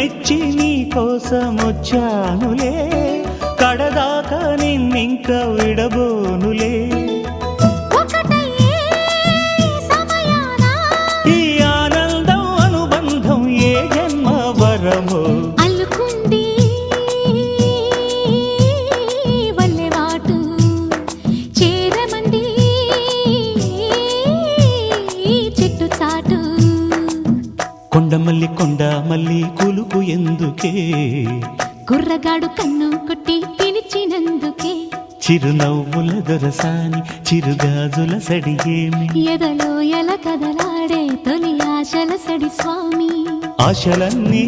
మెచ్చి నీ కోసం వచ్చానులే, కడదాకా నిన్నింక విడబోనులే. ఈ ఆనందం అనుబంధం ఏ జన్మ వరమో అల్లుకుంది వల్లెవాటు చేరమంది చెట్టు చాటు. కొండమల్లి కొండమల్లి కులుకు ఎందుకే, కుర్రగాడు కన్ను కొట్టి పిలిచినందుకే. చిరునవ్వుల దొరసాని చిరుగాజుల సడిగేమి, ఎదలో ఎల కదలాడే తొలి ఆశల సడి స్వామి. ఆశలన్నీ